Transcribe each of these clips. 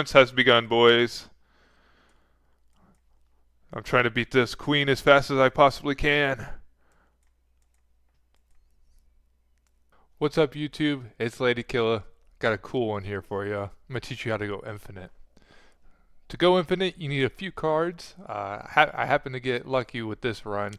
Has begun, boys. I'm trying to beat this queen as fast as I possibly can. What's up, YouTube? It's Ladyyykillaa. Got a cool one here for you. I'm gonna teach you how to go infinite. To go infinite, you need a few cards. I happened to get lucky with this run,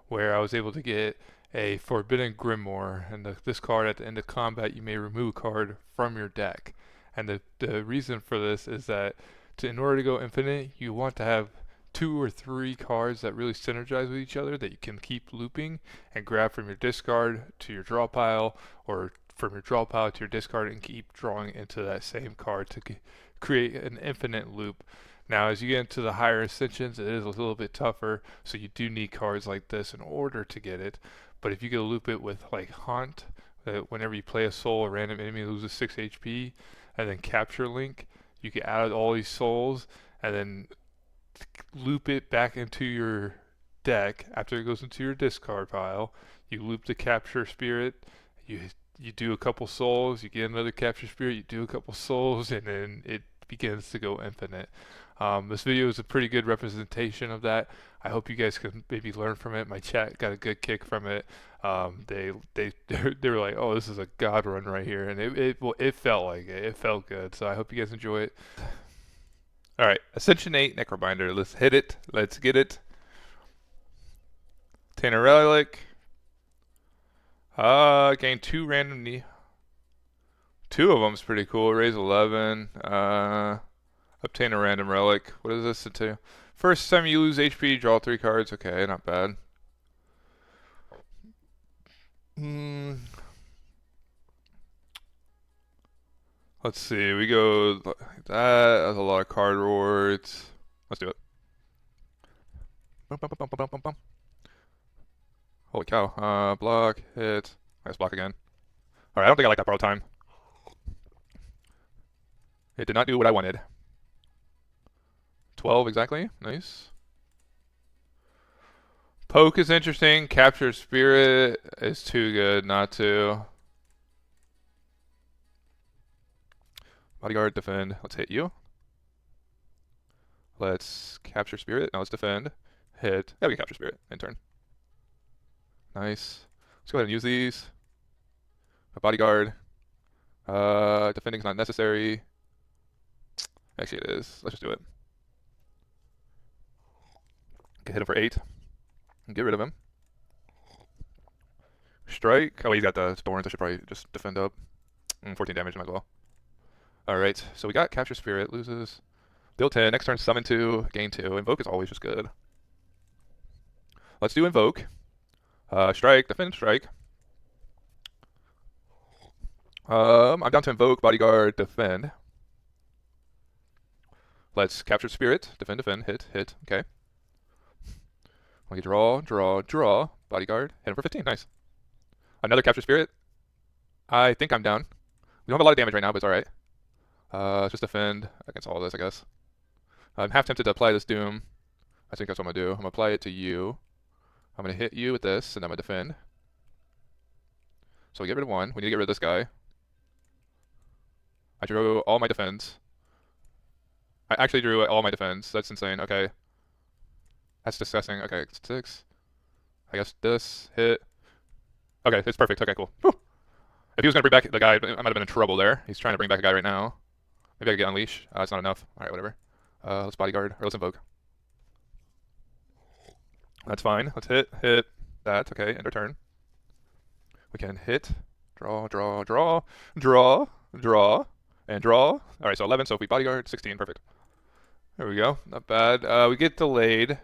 where I was able to get a Forbidden Grimoire, and this card at the end of combat, you may remove a card from your deck. And the reason for this is that in order to go infinite, you want to have 2 or 3 cards that really synergize with each other that you can keep looping and grab from your discard to your draw pile, or from your draw pile to your discard, and keep drawing into that same card to create an infinite loop. Now, as you get into the higher ascensions, it is a little bit tougher, so you do need cards like this in order to get it. But if you can loop it with like Haunt, whenever you play a soul, a random enemy loses 6 HP, and then Capture Link, you can add all these souls and then loop it back into your deck after it goes into your discard pile. You loop the Capture Spirit, you do a couple souls, you get another Capture Spirit, you do a couple souls, and then it begins to go infinite. This video is a pretty good representation of that. I hope you guys can maybe learn from it. My chat got a good kick from it. They were like, "Oh, this is a god run right here," and it felt like it. It felt good. So I hope you guys enjoy it. All right, Ascension 8 Necrobinder. Let's hit it. Let's get it. Obtain a relic. Gain 2 random. 2 of them's pretty cool. Raise 11. Obtain a random relic. What does this do? First time you lose HP, draw 3 cards. Okay, not bad. Let's see. We go like that. That's a lot of card rewards. Let's do it. Bum, bum, bum, bum, bum, bum. Holy cow. Block, hit. I guess block again. Alright, I don't think I like that borrow time. It did not do what I wanted. 12 exactly. Nice. Poke is interesting. Capture Spirit is too good not to. Bodyguard, defend. Let's hit you. Let's Capture Spirit. Now let's defend. Hit. Yeah, we can Capture Spirit in turn. Nice. Let's go ahead and use these. A Bodyguard. Defending's not necessary. Actually, it is. Let's just do it. Okay, hit him for 8. Get rid of him. Strike. Oh, he's got the thorns. I should probably just defend up. 14 damage, might as well. Alright, so we got Capture Spirit. Loses. Deal 10. Next turn, summon 2. Gain 2. Invoke is always just good. Let's do Invoke. Strike. Defend. Strike. I'm down to Invoke. Bodyguard. Defend. Let's Capture Spirit. Defend. Defend. Hit. Hit. Okay. We draw, draw, draw. Bodyguard. Hit him for 15. Nice. Another Capture Spirit. I think I'm down. We don't have a lot of damage right now, but it's alright. Let's just defend against all of this, I guess. I'm half tempted to apply this Doom. I think that's what I'm going to do. I'm going to apply it to you. I'm going to hit you with this, and I'm going to defend. So we get rid of 1. We need to get rid of this guy. I drew all my defense. I actually drew all my defense. That's insane. Okay. That's disgusting. Okay, 6. I guess this, hit. Okay, it's perfect. Okay, cool. Whew. If he was going to bring back the guy, I might have been in trouble there. He's trying to bring back a guy right now. Maybe I could get Unleash. It's not enough. Alright, whatever. Let's Bodyguard, or let's Invoke. That's fine. Let's hit that. Okay, end our turn. We can hit, draw, draw, draw, draw, draw, and draw. Alright, so 11, so if we Bodyguard, 16, perfect. There we go. Not bad. We get delayed.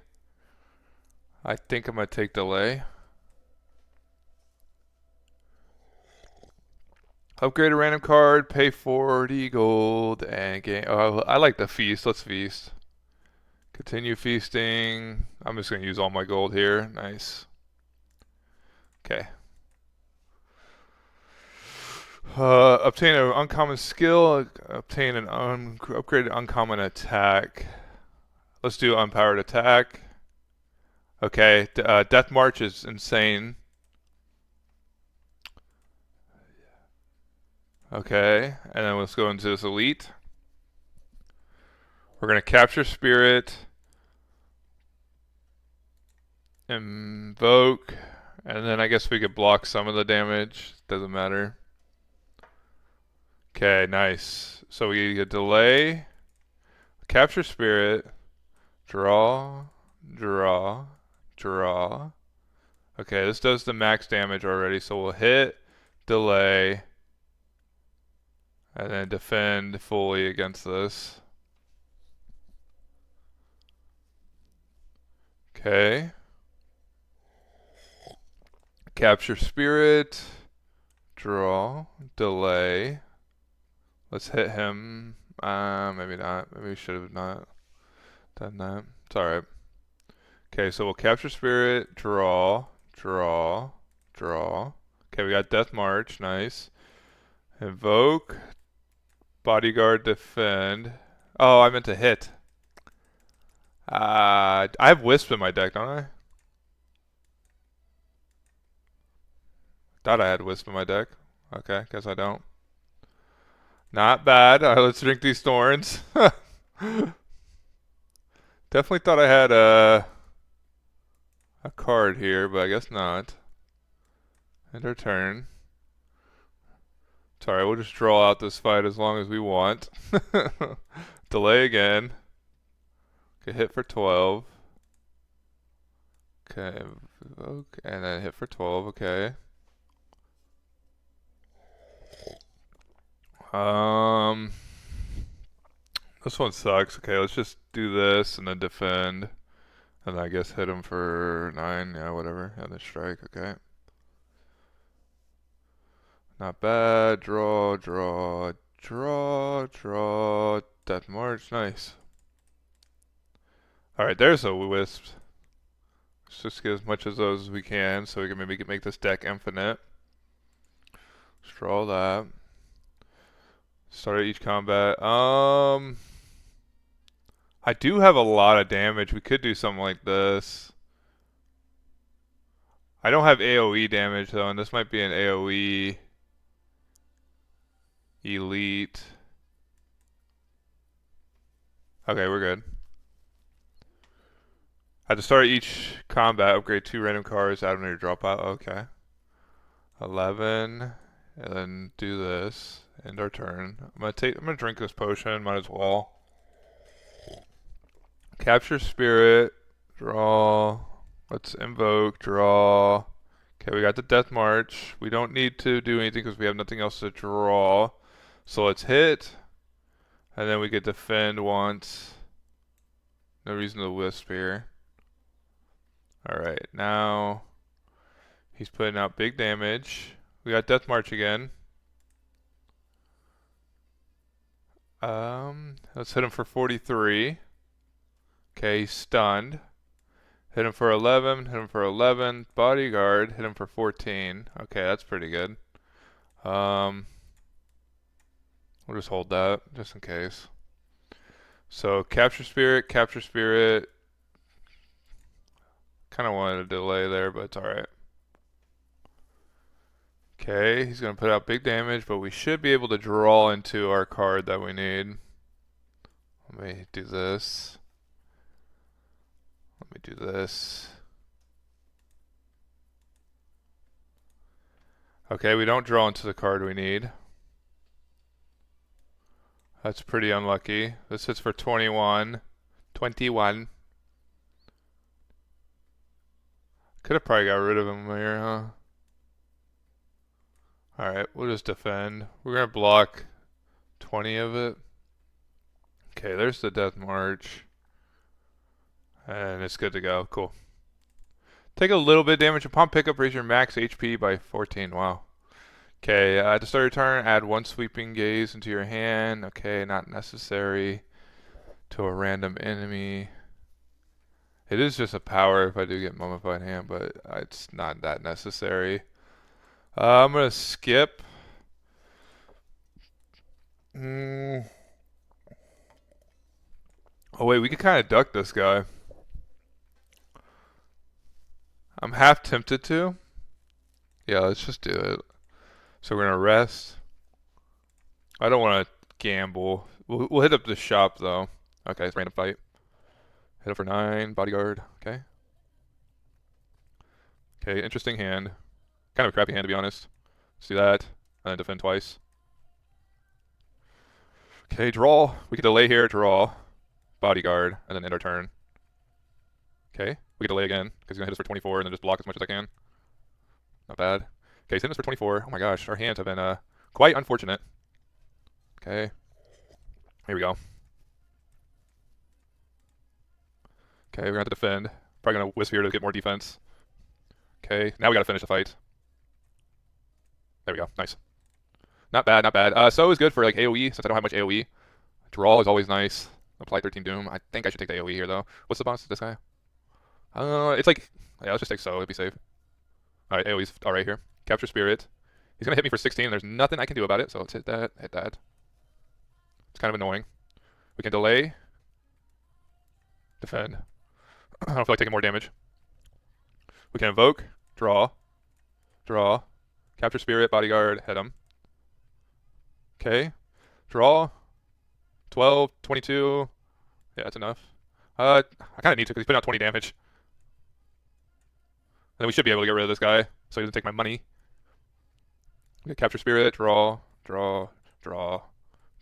I think I'm going to take delay. Upgrade a random card, pay 40 gold, and gain. Oh, I like the feast. Let's feast. Continue feasting. I'm just going to use all my gold here. Nice. Okay. Obtain an uncommon skill. Obtain an upgraded uncommon attack. Let's do unpowered attack. Okay. Death March is insane. Okay, and then let's go into this elite. We're going to capture spirit, invoke, and then I guess we could block some of the damage. Doesn't matter. Okay, nice. So we get delay, capture spirit, draw, draw, draw. Okay, this does the max damage already, so we'll hit, delay, and then defend fully against this. Okay. Capture spirit, draw, delay. Let's hit him. Maybe not. Maybe we should have not done that. It's alright. Okay, so we'll capture spirit, draw, draw, draw. Okay, we got Death March. Nice. Invoke, bodyguard, defend. Oh, I meant to hit. I have Wisp in my deck, don't I? Thought I had Wisp in my deck. Okay, guess I don't. Not bad. Alright, let's drink these thorns. Definitely thought I had a card here, but I guess not. End our turn. It's alright, we'll just draw out this fight as long as we want. Delay again. Okay, hit for 12. Okay, invoke, and then hit for 12, okay. This one sucks. Okay, let's just do this and then defend. And I guess hit him for 9, yeah, whatever. And then strike, okay. Not bad. Draw, draw, draw, draw. Death March, nice. Alright, there's a Wisp. Let's just get as much of those as we can so we can maybe make this deck infinite. Let's draw that. Start each combat. I do have a lot of damage. We could do something like this. I don't have AoE damage though, and this might be an AoE elite. Okay, we're good. At the start of each combat, upgrade 2 random cards, add them to your draw pile. Okay. 11, and then do this. End our turn. I'm gonna drink this potion, might as well. Capture spirit, draw. Let's invoke, draw. Okay, we got the Death March. We don't need to do anything because we have nothing else to draw. So let's hit, and then we get defend once. No reason to Wisp here. Alright, now he's putting out big damage. We got Death March again. Let's hit him for 43. Okay, he's stunned. Hit him for 11, hit him for 11. Bodyguard, hit him for 14. Okay, that's pretty good. We'll just hold that, just in case. So, capture spirit, capture spirit. Kind of wanted a delay there, but it's alright. Okay, he's going to put out big damage, but we should be able to draw into our card that we need. Let me do this. Let me do this. Okay, we don't draw into the card we need. That's pretty unlucky. This hits for 21. 21. Could have probably got rid of him here, huh? Alright, we'll just defend. We're going to block 20 of it. Okay, there's the Death March. And it's good to go. Cool. Take a little bit of damage upon pickup. Raise your max HP by 14. Wow. Okay, at the start of your turn, add 1 sweeping gaze into your hand. Okay, not necessary. To a random enemy. It is just a power if I do get Mummified Hand, but it's not that necessary. I'm going to skip. Oh wait, we could kind of duck this guy. I'm half tempted to. Yeah, let's just do it. So we're going to rest. I don't want to gamble. We'll hit up the shop though. Okay, it's random fight. Hit him for 9, bodyguard. Okay. Okay, interesting hand. Kind of a crappy hand to be honest. See that, and then defend twice. Okay, draw. We can delay here, draw, bodyguard, and then end our turn. Okay, we can delay again because he's gonna hit us for 24 and then just block as much as I can. Not bad. Okay, he's hitting us for 24. Oh my gosh, our hands have been quite unfortunate. Okay, here we go. Okay, we're gonna have to defend. Probably gonna wisp here to get more defense. Okay, now we gotta finish the fight. There we go. Nice. Not bad, not bad. So it was good for like AoE since I don't have much AoE. Draw is always nice. Apply 13 Doom. I think I should take the AoE here though. What's the boss? This guy? It's like, yeah, let's just take so. It'd be safe. All right, AoE's all right here. Capture Spirit. He's gonna hit me for 16. There's nothing I can do about it. So let's hit that. Hit that. It's kind of annoying. We can delay. Defend. I don't feel like taking more damage. We can invoke. Draw. Draw. Capture Spirit. Bodyguard. Hit him. Okay. Draw. 12, 22. Yeah, that's enough. I kind of need to because he's putting out 20 damage. And then we should be able to get rid of this guy so he doesn't take my money. Okay, capture spirit, draw, draw, draw,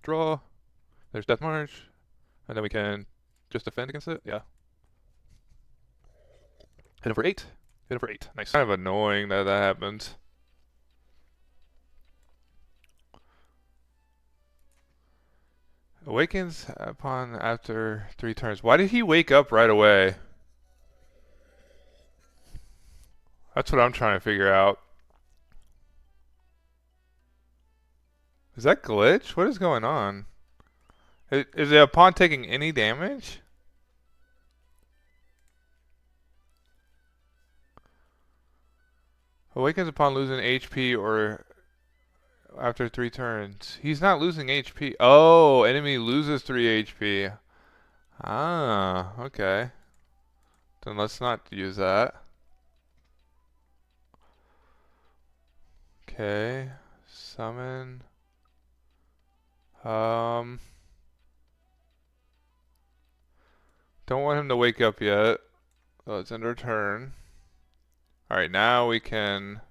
draw. There's Death March. And then we can just defend against it. Yeah. Hit him for 8. Hit him for 8. Nice. Kind of annoying that that happens. Awakens upon after 3 turns. Why did he wake up right away? That's what I'm trying to figure out. Is that glitch? What is going on? Is it upon taking any damage? Awakens upon losing HP or after 3 turns. He's not losing HP. Oh, enemy loses 3 HP. Ah, okay. Then let's not use that. Okay. Summon. Don't want him to wake up yet. So let's end our turn. Alright, now we can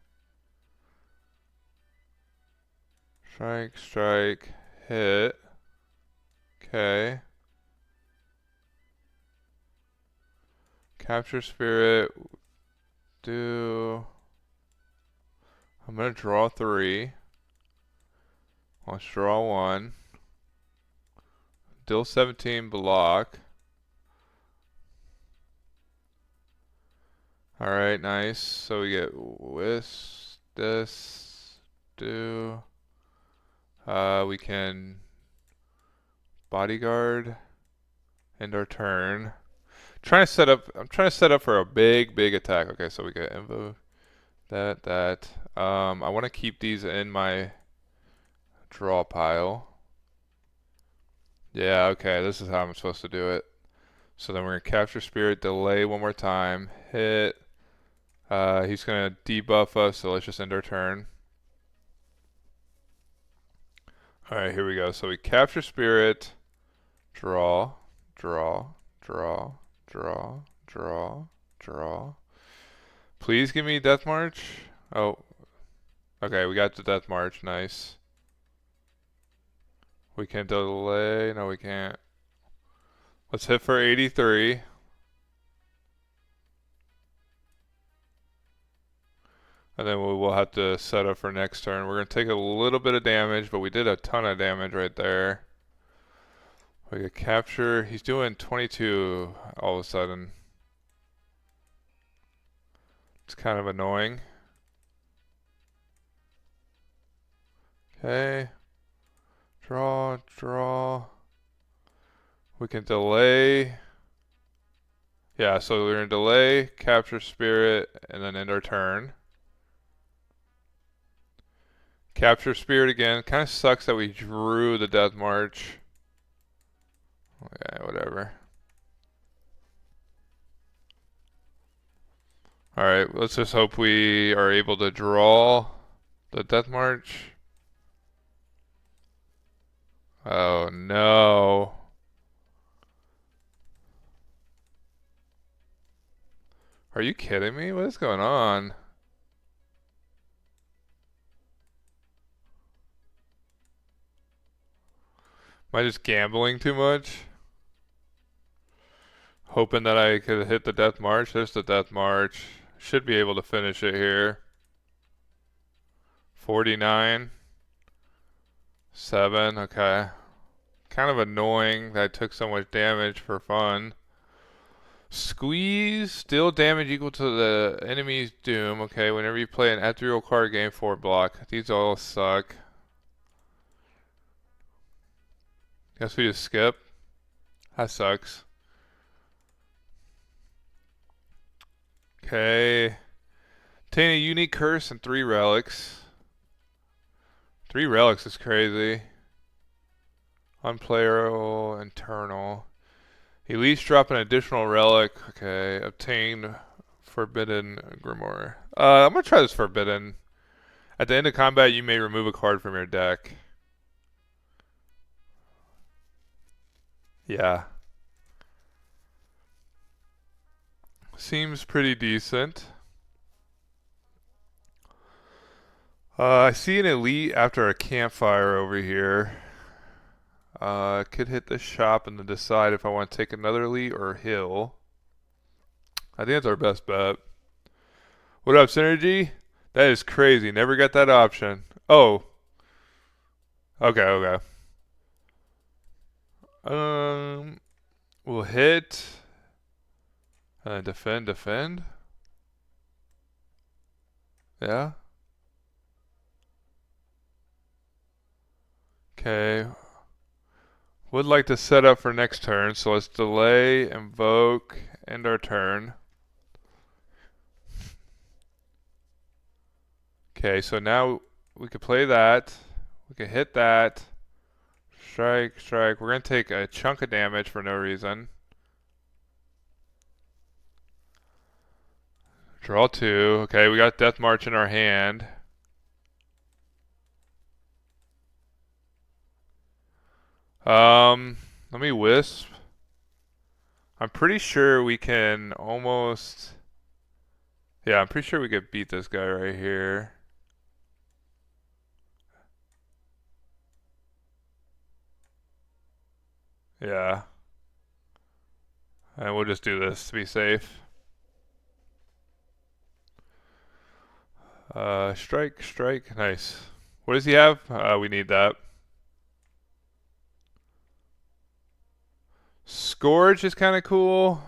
strike, strike, hit. Okay. Capture spirit. I'm gonna draw 3. Let's draw 1. Deal 17 block. Alright, nice. So we get this, do. We can bodyguard, end our turn. I'm trying to set up for a big attack. Okay, so we get invo, that. I want to keep these in my draw pile. Yeah, okay, this is how I'm supposed to do it. So then we're gonna capture spirit, delay one more time, hit. He's gonna debuff us, so let's just end our turn. Alright, here we go. So we capture spirit, draw, draw, draw, draw, draw, draw. Please give me Death March. Oh, okay, we got the Death March. Nice. We can delay. No, we can't. Let's hit for 83. And then we will have to set up for next turn. We're going to take a little bit of damage, but we did a ton of damage right there. We could capture. He's doing 22 all of a sudden. It's kind of annoying. Okay. Draw, draw. We can delay. Yeah, so we're going to delay, capture spirit, and then end our turn. Capture spirit again. Kind of sucks that we drew the Death March. Okay, whatever. Alright, let's just hope we are able to draw the Death March. Oh no. Are you kidding me? What is going on? Am I just gambling too much? Hoping that I could hit the death march. There's the death march. Should be able to finish it here. 49. 7. Okay. Kind of annoying that I took so much damage for fun. Squeeze. Deal damage equal to the enemy's doom. Okay, whenever you play an ethereal card game 4 block. These all suck. Guess we just skip. That sucks. Okay. Obtain a unique curse and 3 relics. 3 relics is crazy. Unplayable, internal. Elite drop an additional relic. Okay. Obtain forbidden grimoire. I'm gonna try this forbidden. At the end of combat, you may remove a card from your deck. Yeah. Seems pretty decent. I see an elite after a campfire over here. Could hit the shop and then decide if I want to take another elite or hill. I think that's our best bet. What up, Synergy? That is crazy. Never got that option. Oh. Okay, okay. We'll hit. Defend, defend. Yeah. Okay. Would like to set up for next turn, so let's delay, invoke, end our turn. Okay, so now we could play that. We can hit that. Strike, strike. We're going to take a chunk of damage for no reason. Draw 2. Okay, we got Death March in our hand. Let me Wisp. I'm pretty sure we can almost... Yeah, I'm pretty sure we could beat this guy right here. Yeah. And we'll just do this to be safe. Strike, strike. Nice. What does he have? We need that. Scourge is kind of cool.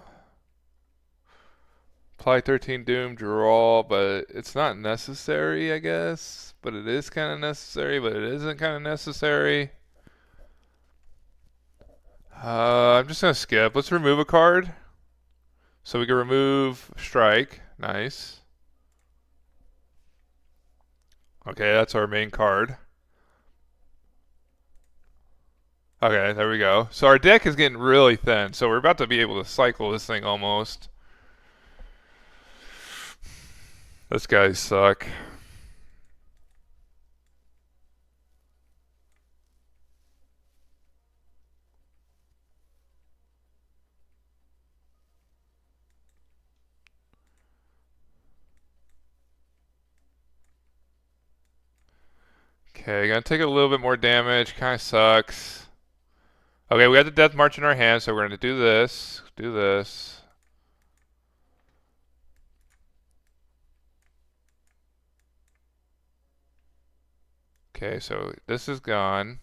Apply 13 Doom, draw, but it's not necessary, I guess. But it is kind of necessary, but it isn't kind of necessary. I'm just going to skip. Let's remove a card. So we can remove Strike. Nice. Okay, that's our main card. Okay, there we go. So our deck is getting really thin. So we're about to be able to cycle this thing almost. Those guys suck. Okay, gonna take a little bit more damage. Kind of sucks. Okay, we got the Death March in our hand, so we're gonna do this. Do this. Okay, so this is gone.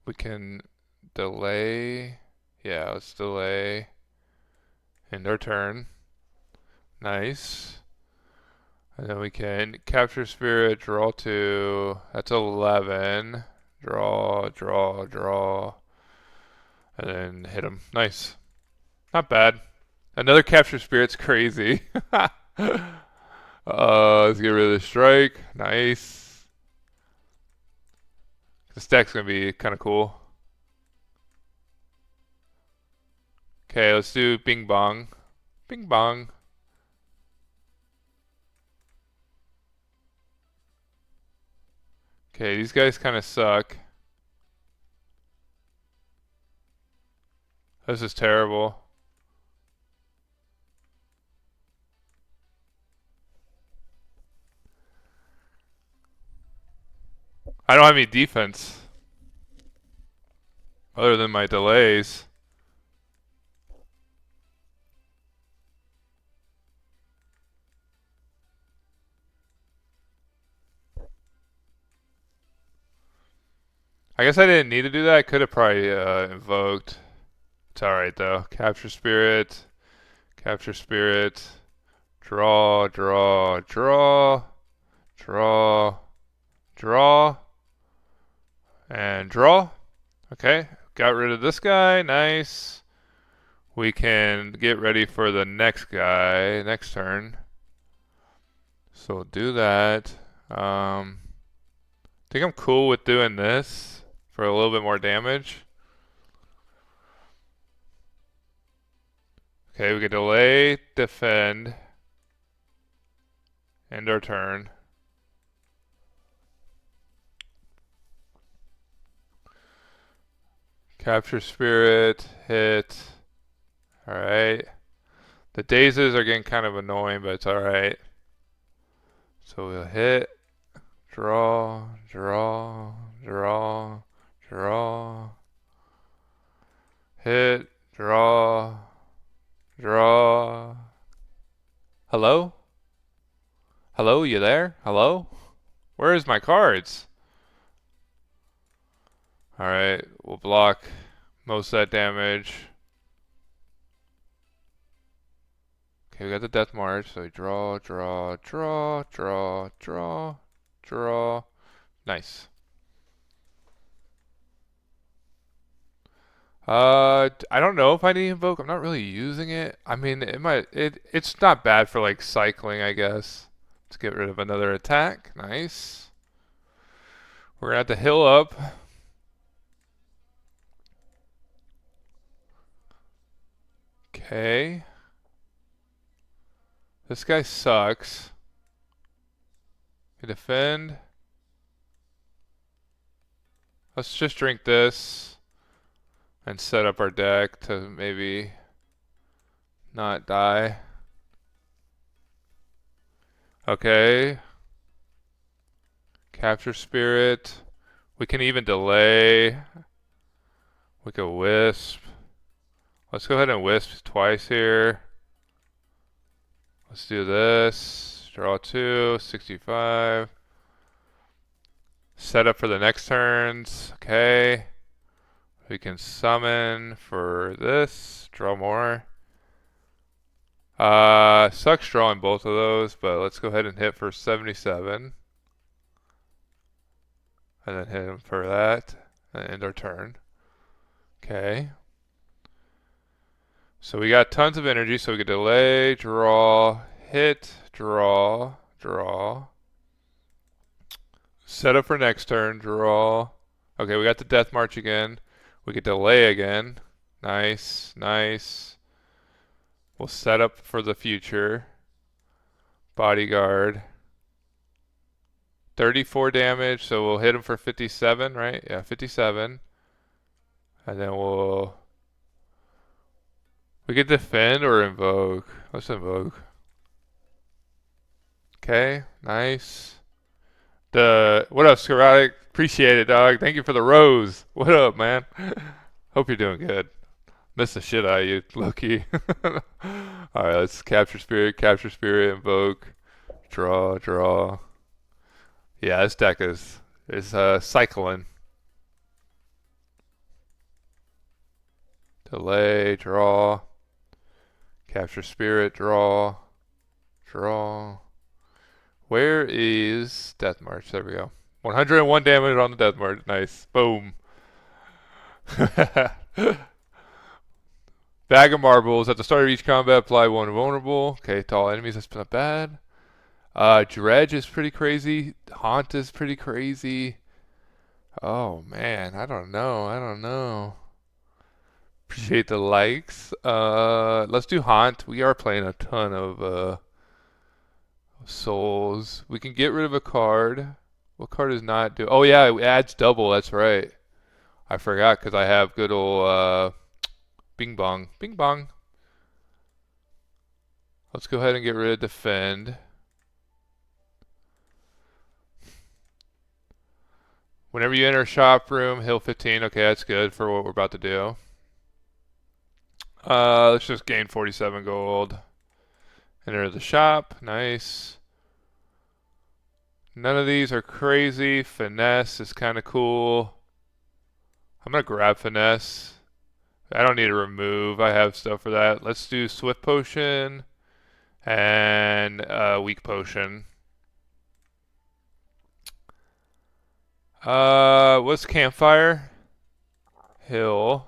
We can delay. Yeah, let's delay. End our turn. Nice. And then we can capture spirit, draw 2. That's 11. Draw, draw, draw. And then hit him. Nice. Not bad. Another capture spirit's crazy. Let's get rid of the strike. Nice. This deck's gonna be kind of cool. Okay, let's do Bing Bong. Bing Bong. Okay, these guys kind of suck. This is terrible. I don't have any defense other than my delays. I guess I didn't need to do that. I could have probably invoked. It's alright though. Capture spirit. Capture spirit. Draw, draw, draw. Draw. Draw. And draw. Okay. Got rid of this guy. Nice. We can get ready for the next guy. Next turn. So we'll do that. I think I'm cool with doing this for a little bit more damage. Okay, we can delay, defend, end our turn. Capture spirit, hit. Alright. The dazes are getting kind of annoying, but it's alright. So we'll hit, draw, draw, draw, draw, hit, draw, draw. Hello? Hello, you there? Hello? Where is my cards? Alright, we'll block most of that damage. Okay, we got the death march, so we draw, draw, draw, draw, draw, draw. Nice. I don't know if I need to invoke. I'm not really using it. I mean, it's not bad for like cycling, I guess. Let's get rid of another attack. Nice. We're gonna have to heal up. Okay. This guy sucks. We defend. Let's just drink this and set up our deck to maybe not die. Okay. Capture spirit. We can even delay. We could wisp. Let's go ahead and wisp twice here. Let's do this. Draw 2, 65. Set up for the next turns. Okay. We can summon for this. Draw more. Sucks drawing both of those, but let's go ahead and hit for 77. And then hit him for that. And end our turn. Okay. So we got tons of energy, so we can delay, draw, hit, draw, draw. Set up for next turn, draw. Okay, we got the death march again. We could delay again. Nice, nice. We'll set up for the future. Bodyguard. 34 damage, so we'll hit him for 57, right? Yeah, 57. And then we could defend or invoke. Let's invoke. Okay, nice. What up, Sclerotic? Appreciate it, dog. Thank you for the rose. What up, man? Hope you're doing good. Miss the shit out of you, Loki. Alright, let's capture spirit, invoke, draw, draw. Yeah, this deck is cycling. Delay, draw. Capture spirit, draw. Draw. Where is Death March? There we go. 101 damage on the Death March. Nice. Boom. Bag of marbles. At the start of each combat, apply one vulnerable. Okay, to all enemies. That's not bad. Dredge is pretty crazy. Haunt is pretty crazy. Oh man, I don't know. I don't know. Appreciate the likes. Let's do Haunt. We are playing a ton of souls. We can get rid of a card. What card does not do? Oh yeah, it adds double. That's right. I forgot because I have good old Bing Bong. Bing Bong. Let's go ahead and get rid of defend. Whenever you enter shop room, heal 15. Okay, that's good for what we're about to do. Let's just gain 47 gold. Enter the shop. Nice. None of these are crazy. Finesse is kind of cool. I'm going to grab finesse. I don't need to remove. I have stuff for that. Let's do swift potion and weak potion. What's campfire? Hill.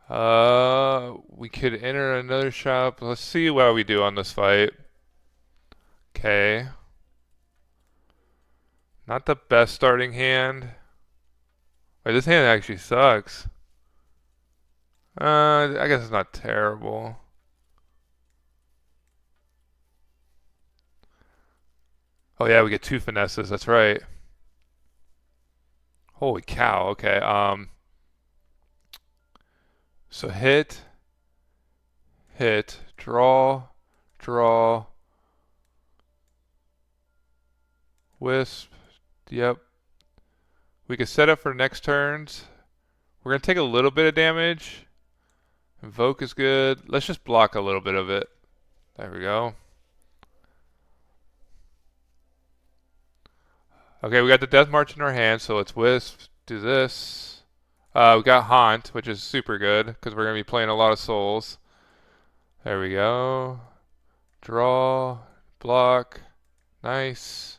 We could enter another shop. Let's see what we do on this fight. Okay. Not the best starting hand. Wait, this hand actually sucks. I guess it's not terrible. Oh yeah, we get 2 finesses. That's right. Holy cow. Okay. So hit, draw, draw, wisp. Yep. We can set up for next turns. We're gonna take a little bit of damage. Invoke is good. Let's just block a little bit of it. There we go. Okay, we got the Death March in our hand, so let's wisp, do this. We got Haunt, which is super good, because we're going to be playing a lot of souls. There we go. Draw, block, nice.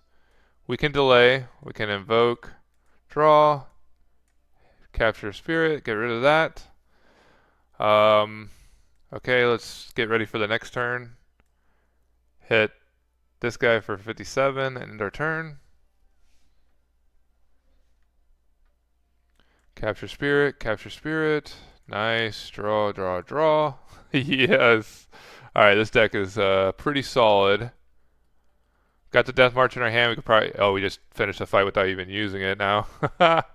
We can delay, we can invoke, draw, capture spirit, get rid of that. Okay, let's get ready for the next turn. Hit this guy for 57 and end our turn. Capture spirit. Nice. Draw, draw, draw. Yes. Alright, this deck is pretty solid. Got the Death March in our hand. We could probably... Oh, we just finished the fight without even using it now.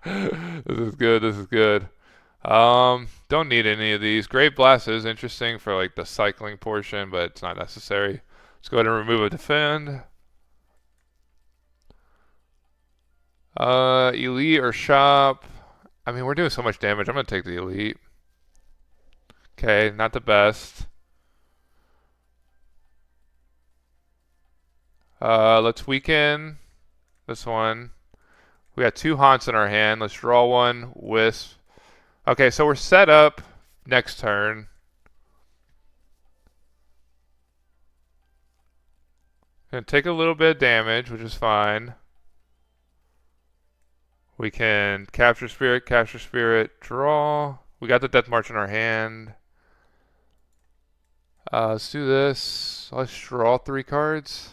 This is good. This is good. Don't need any of these. Grave Blast is interesting for like the cycling portion, but it's not necessary. Let's go ahead and remove a defend. Elite or shop. I mean, we're doing so much damage. I'm going to take the elite. Okay, not the best. Let's weaken this one. We got 2 haunts in our hand. Let's draw one. Wisp. Okay, so we're set up next turn. Gonna take a little bit of damage, which is fine. We can capture spirit, draw. We got the Death March in our hand. Let's do this. Let's draw 3 cards.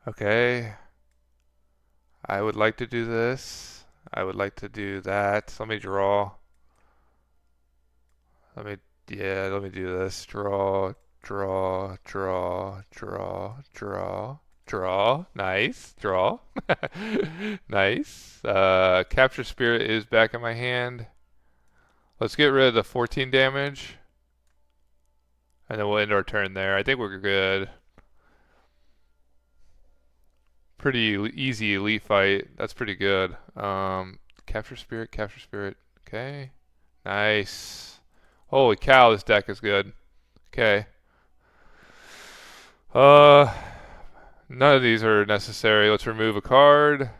Okay. I would like to do this. I would like to do that. Let me draw. Let me do this. Draw, draw, draw, draw, draw, draw. Nice. Draw. Nice. Capture Spirit is back in my hand. Let's get rid of the 14 damage. And then we'll end our turn there. I think we're good. Pretty easy elite fight. That's pretty good. Capture Spirit. Okay. Nice. Holy cow, this deck is good. Okay. None of these are necessary. Let's remove a card.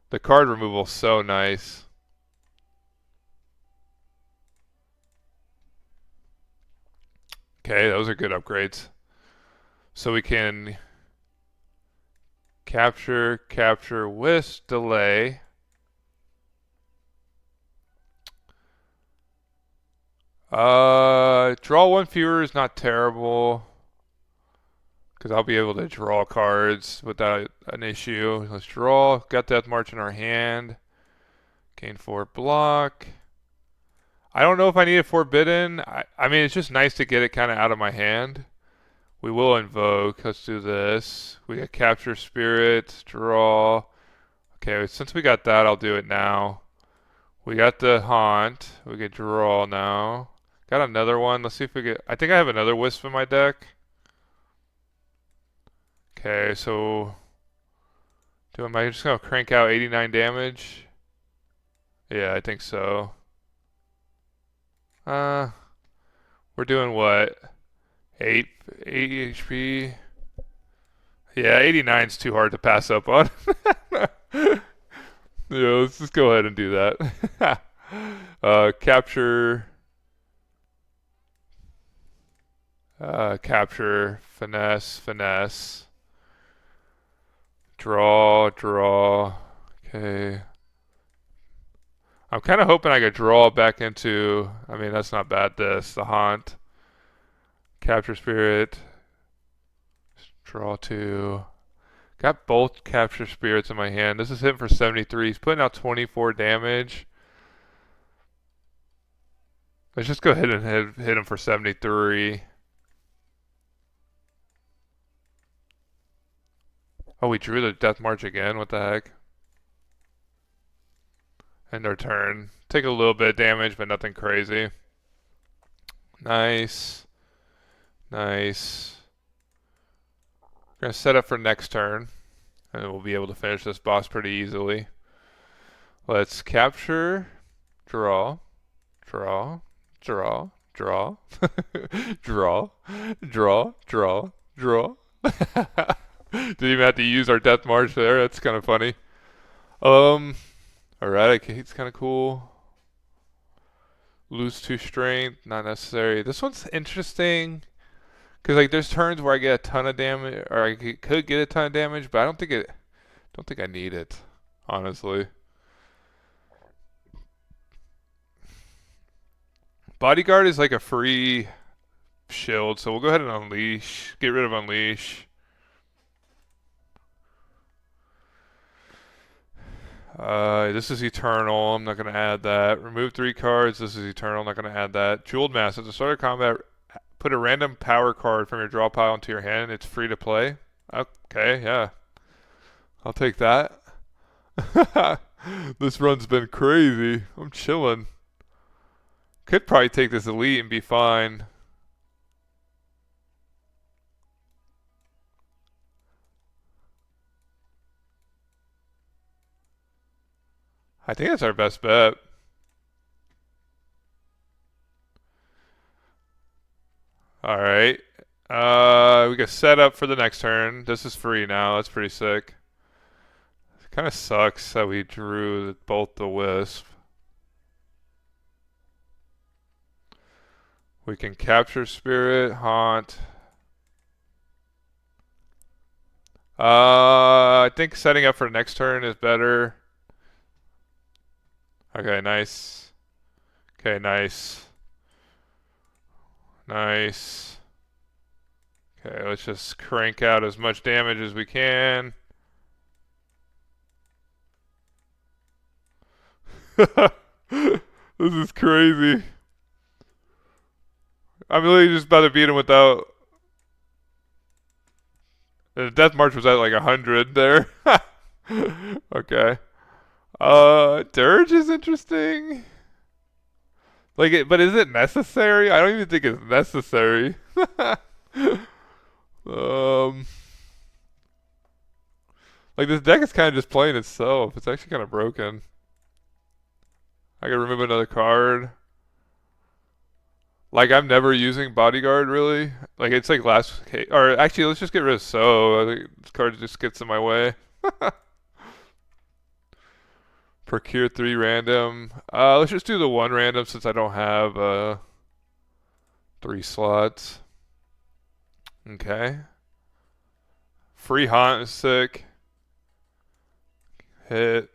The card removal is so nice. Okay, those are good upgrades. So we can capture, wisp, delay. Draw 1 fewer is not terrible, because I'll be able to draw cards without an issue. Let's draw. Got Death March in our hand. Gain 4 block. I don't know if I need a Forbidden. I mean, it's just nice to get it kind of out of my hand. We will invoke. Let's do this. We got Capture Spirit, draw. Okay, since we got that, I'll do it now. We got the Haunt. We can draw now. Got another one. Let's see if we get... I think I have another Wisp in my deck. Okay, so am I just gonna crank out 89 damage? Yeah, I think so. Uh, we're doing what? 8 HP. Yeah, 89's too hard to pass up on. Yeah, let's just go ahead and do that. Capture, capture, finesse, finesse, draw, draw. Okay. I'm kind of hoping I could draw back into. I mean, that's not bad. The haunt, capture spirit, draw two. Got both capture spirits in my hand. This is hitting for 73. He's putting out 24 damage. Let's just go ahead and hit him for 73. Oh, we drew the Death March again. What the heck? End our turn. Take a little bit of damage, but nothing crazy. Nice. Nice. We're going to set up for next turn. And we'll be able to finish this boss pretty easily. Let's capture, draw, draw, draw, draw, draw, draw, draw, draw. Didn't even have to use our Death March there. That's kind of funny. Eradicate's kind of cool. Lose 2 strength, not necessary. This one's interesting. Because like there's turns where I get a ton of damage, or I could get a ton of damage, but I don't think I need it, honestly. Bodyguard is like a free shield, so we'll go ahead and unleash. Get rid of unleash. This is eternal. I'm not gonna add that. Remove 3 cards. This is eternal. I'm not gonna add that. Jeweled Mask. At the start of combat, put a random power card from your draw pile into your hand. It's free to play. Okay, yeah. I'll take that. This run's been crazy. I'm chilling. Could probably take this elite and be fine. I think that's our best bet. Alright. We can set up for the next turn. This is free now. That's pretty sick. It kind of sucks that we drew both the Wisp. We can capture Spirit, Haunt. I think setting up for next turn is better. Okay, nice. Okay, nice. Nice. Okay, let's just crank out as much damage as we can. This is crazy. I'm really just about to beat him without... The Death March was at like 100 there. Okay. Dirge is interesting. Like, but is it necessary? I don't even think it's necessary. Um, like this deck is kind of just playing itself. It's actually kind of broken. I can remove another card. Like I'm never using Bodyguard really. Like it's like last, or actually let's just get rid of So. I think this card just gets in my way. Procure 3 random. Let's just do the 1 random since I don't have 3 slots. Okay. Free Haunt is sick. Hit.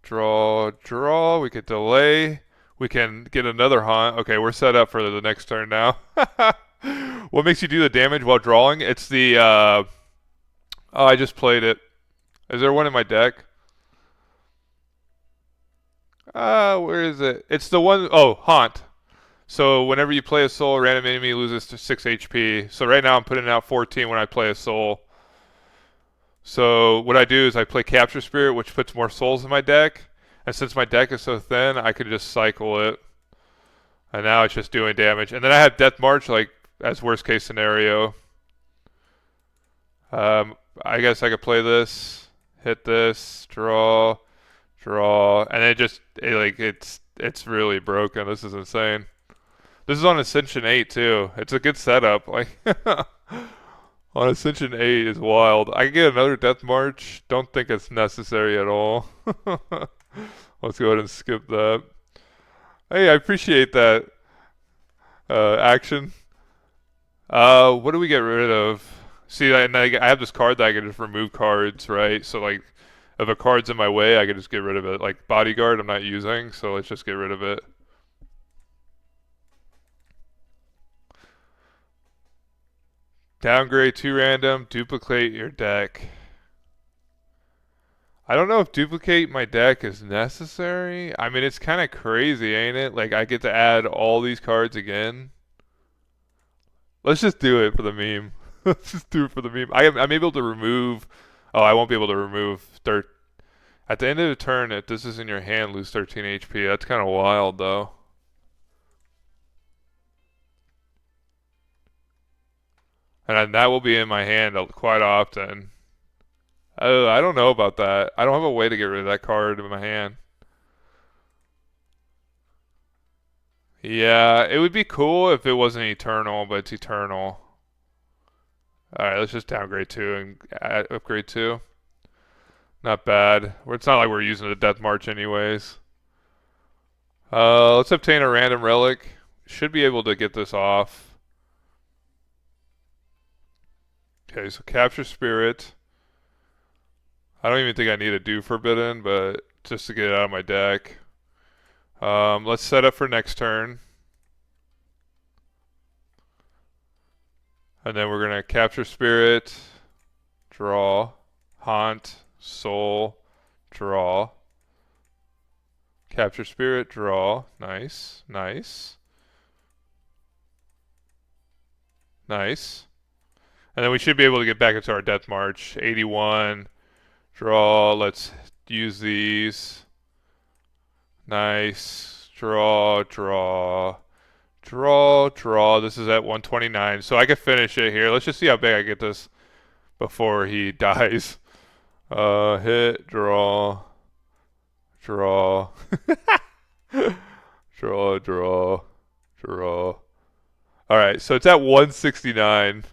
Draw. Draw. We could delay. We can get another Haunt. Okay, we're set up for the next turn now. What makes you do the damage while drawing? It's the... oh, I just played it. Is there one in my deck? Where is it? It's the one... Oh, Haunt. So whenever you play a soul, a random enemy loses to 6 HP. So right now I'm putting out 14 when I play a soul. So what I do is I play Capture Spirit, which puts more souls in my deck. And since my deck is so thin, I can just cycle it. And now it's just doing damage. And then I have Death March, like, as worst case scenario. I guess I could play this, hit this, draw, draw, and it's really broken. This is insane. This is on Ascension 8 too. It's a good setup. Like on Ascension 8 is wild. I can get another Death March. Don't think it's necessary at all. Let's go ahead and skip that. Hey, I appreciate that action. What do we get rid of? See, I have this card that I can just remove cards, right? So like, if a card's in my way, I can just get rid of it. Like Bodyguard, I'm not using, so let's just get rid of it. Downgrade 2 random, duplicate your deck. I don't know if duplicate my deck is necessary. I mean, it's kind of crazy, ain't it? Like, I get to add all these cards again. Let's just do it for the meme. Let's just do it for the meme. I'm able to remove. Oh, I won't be able to remove. At the end of the turn, if this is in your hand, lose 13 HP. That's kind of wild, though. And that will be in my hand quite often. Oh, I don't know about that. I don't have a way to get rid of that card in my hand. Yeah, it would be cool if it wasn't eternal, but it's eternal. Alright, let's just downgrade 2 and upgrade 2. Not bad. It's not like we're using the Death March anyways. Let's obtain a random relic. Should be able to get this off. Okay, so capture spirit. I don't even think I need to do forbidden, but just to get it out of my deck. Let's set up for next turn. And then we're going to capture spirit, draw, haunt, soul, draw. Capture spirit, draw. Nice, nice. Nice. And then we should be able to get back into our Death March. 81, draw, let's use these. Nice, draw, draw. Draw, draw. This is at 129, so I can finish it here. Let's just see how big I get this before he dies. Hit, draw, draw, draw, draw, draw. All right, so it's at 169,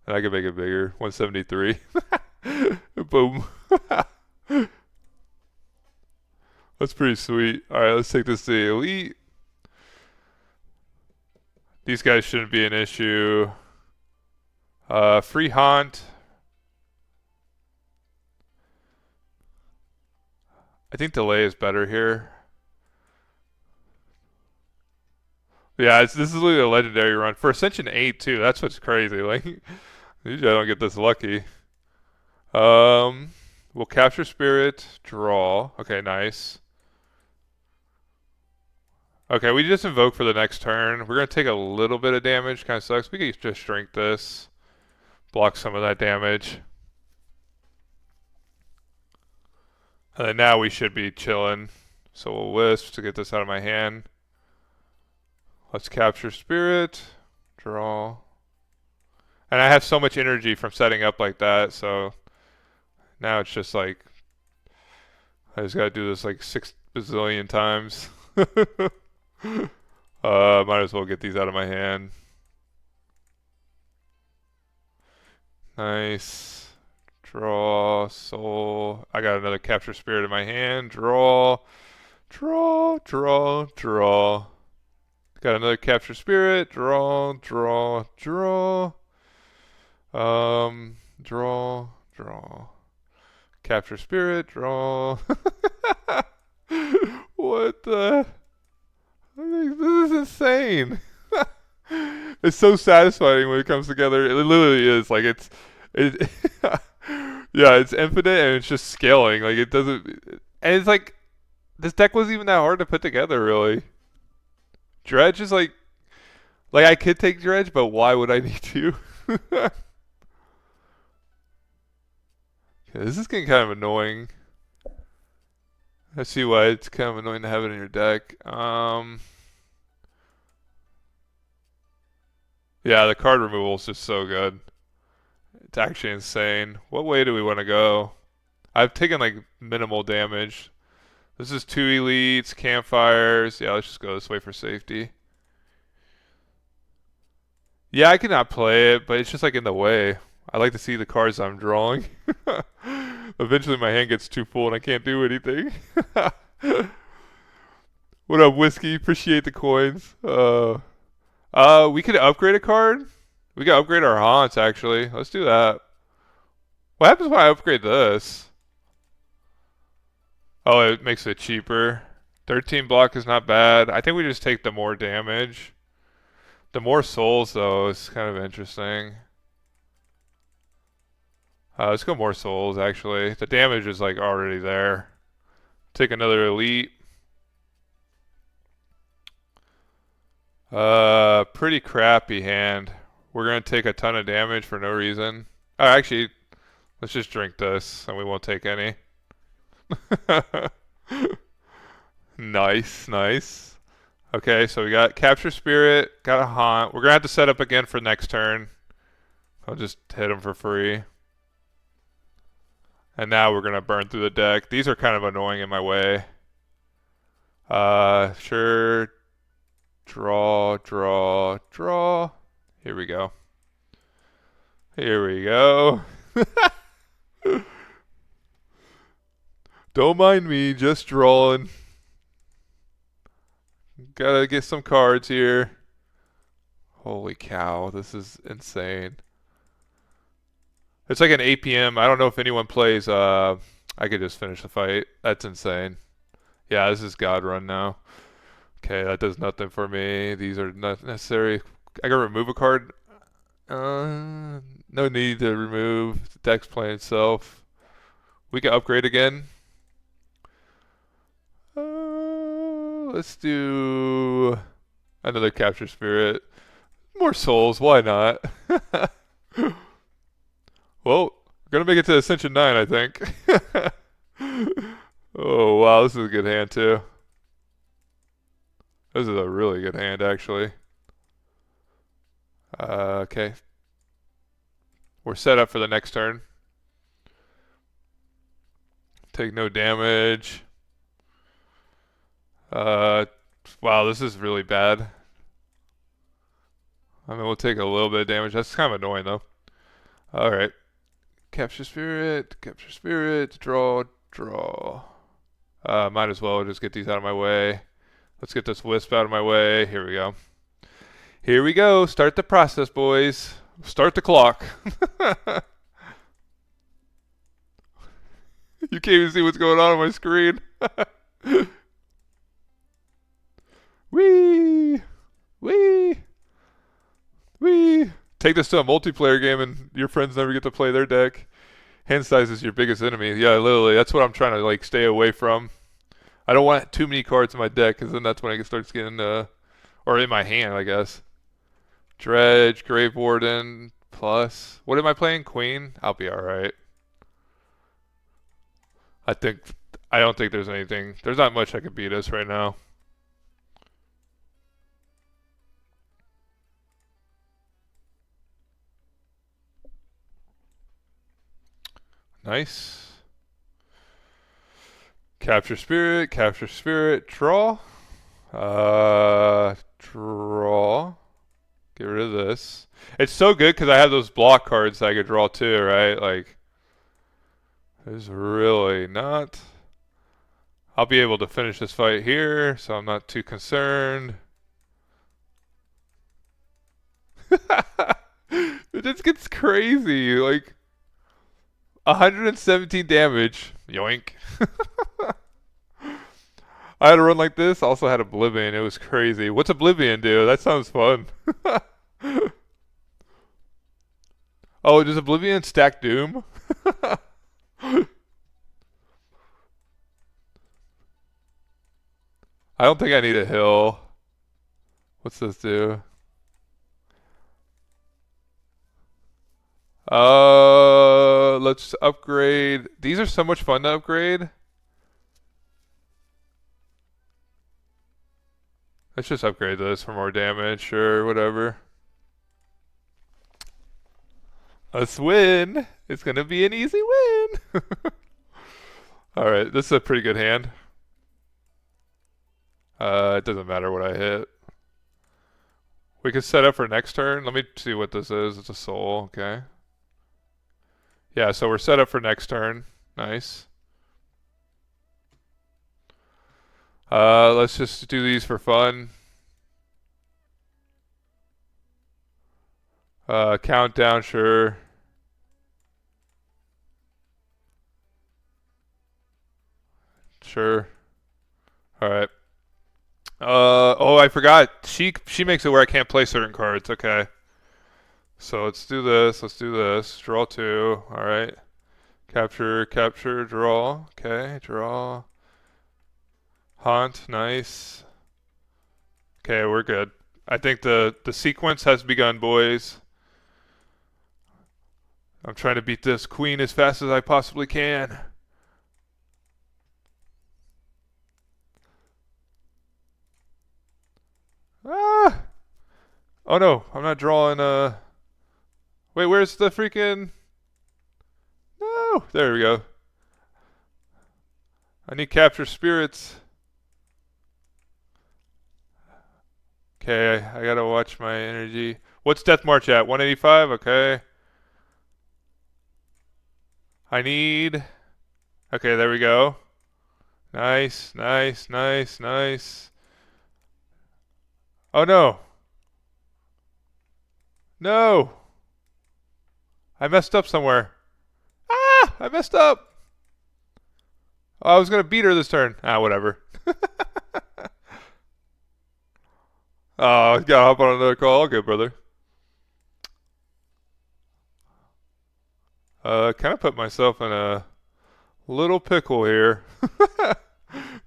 and I can make it bigger. 173. Boom. That's pretty sweet. All right, let's take this to the elite. These guys shouldn't be an issue. Free haunt. I think delay is better here. Yeah, this is literally a legendary run for Ascension 8 too. That's what's crazy. Like, usually I don't get this lucky. We'll capture spirit, draw. Okay, nice. Okay, we just invoke for the next turn. We're gonna take a little bit of damage. Kind of sucks. We could just shrink this, block some of that damage, and then now we should be chilling. So we'll wisp to get this out of my hand. Let's capture spirit, draw. And I have so much energy from setting up like that, so now it's just like I just gotta do this like 6 bazillion times. Might as well get these out of my hand. Nice. Draw, soul. I got another capture spirit in my hand. Draw, draw, draw, draw. Got another capture spirit. Draw, draw, draw. Draw, draw. Capture spirit. Draw. What the? This is insane. It's so satisfying when it comes together. It literally is. Like it. Yeah, it's infinite and it's just scaling. Like it doesn't. And it's like this deck wasn't even that hard to put together, really. Dredge is like I could take Dredge, but why would I need to? Okay, this is getting kind of annoying. I see why it's kind of annoying to have it in your deck. Yeah, the card removal is just so good. It's actually insane. What way do we want to go? I've taken like minimal damage. This is 2 elites, campfires. Yeah, let's just go this way for safety. Yeah, I cannot play it, but it's just like in the way. I like to see the cards I'm drawing. Eventually my hand gets too full and I can't do anything. What up, Whiskey? Appreciate the coins. We could upgrade a card. We could upgrade our haunts, actually. Let's do that. What happens when I upgrade this? Oh, it makes it cheaper. 13 block is not bad. I think we just take the more damage. The more souls, though, is kind of interesting. Let's go more souls, actually. The damage is, like, already there. Take another elite. Pretty crappy hand. We're gonna take a ton of damage for no reason. Oh, actually, let's just drink this, and we won't take any. Nice, nice. Okay, so we got Capture Spirit, got a Haunt. We're gonna have to set up again for next turn. I'll just hit them for free. And now we're gonna burn through the deck. These are kind of annoying in my way. Sure. Draw, draw, draw. Here we go. Here we go. Don't mind me, just drawing. Gotta get some cards here. Holy cow, this is insane. It's like an 8 p.m. I don't know if anyone plays. I could just finish the fight. That's insane. Yeah, this is God Run now. Okay, that does nothing for me. These are not necessary. I can remove a card. No need to remove. The deck's playing itself. We can upgrade again. Let's do another Capture Spirit. More souls, why not? Well, we're gonna make it to Ascension 9, I think. Oh wow, this is a good hand too. This is a really good hand, actually. Okay. We're set up for the next turn. Take no damage. Wow, this is really bad. I mean, we'll take a little bit of damage. That's kind of annoying, though. Alright. Capture Spirit, draw, draw. Might as well just get these out of my way. Let's get this Wisp out of my way. Here we go. Here we go. Start the process, boys. Start the clock. You can't even see what's going on my screen. Wee! Wee! Wee! Take this to a multiplayer game and your friends never get to play their deck. Hand size is your biggest enemy. Yeah, literally. That's what I'm trying to like stay away from. I don't want too many cards in my deck because then that's when it starts getting, or in my hand, I guess. Dredge, Grave Warden, plus. What am I playing? Queen? I'll be alright. I don't think there's anything. There's not much that can beat us right now. Nice. Capture Spirit, draw. Draw. Get rid of this. It's so good because I have those block cards that I could draw too, right? Like, there's really not. I'll be able to finish this fight here, so I'm not too concerned. It just gets crazy. Like, 117 damage. Yoink. I had a run like this. Also had Oblivion. It was crazy. What's Oblivion do? That sounds fun. Oh, does Oblivion stack Doom? I don't think I need a hill. What's this do? Let's upgrade. These are so much fun to upgrade. Let's just upgrade this for more damage. Sure, whatever. Let's win. It's gonna be an easy win. All right, this is a pretty good hand. It doesn't matter what I hit. We can set up for next turn. Let me see what this is. It's a soul. Okay. Yeah, so we're set up for next turn. Nice. Let's just do these for fun. Countdown, sure. Sure. All right. Oh, I forgot. She makes it where I can't play certain cards. Okay. So let's do this. Let's do this. Draw two. All right. Capture, capture, draw. Okay, draw. Haunt, nice. Okay, we're good. I think the sequence has begun, boys. I'm trying to beat this queen as fast as I possibly can. Ah! Oh no, I'm not drawing Wait, where's the freaking No, there we go. I need capture spirits. Okay, I gotta watch my energy. What's Death March at? 185? Okay. I need Okay, there we go. Nice, nice, nice, nice. Oh no. No. I messed up somewhere. Ah! I messed up. Oh, I was gonna beat her this turn. Ah, whatever. Oh, gotta hop on another call. Okay, brother. Kind of put myself in a little pickle here.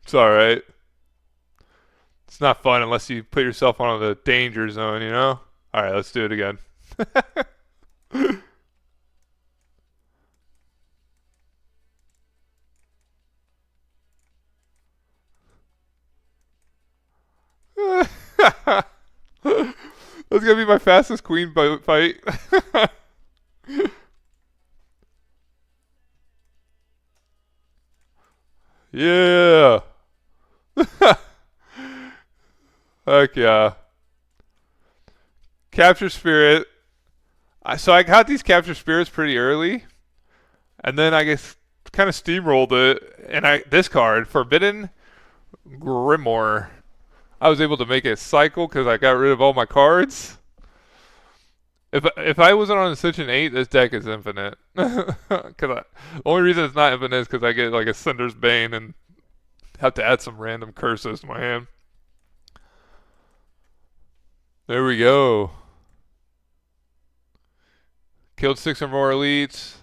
It's alright. It's not fun unless you put yourself on the danger zone, you know? Alright, let's do it again. That's gonna be my fastest queen fight. Yeah. Heck yeah. Capture spirit. So I got these capture spirits pretty early, and then I guess kind of steamrolled it. And this card, Forbidden Grimoire, I was able to make it cycle because I got rid of all my cards. If I wasn't on Ascension 8, this deck is infinite. The only reason it's not infinite is because I get like a Cinder's Bane and have to add some random curses to my hand. There we go. Killed 6 or more elites.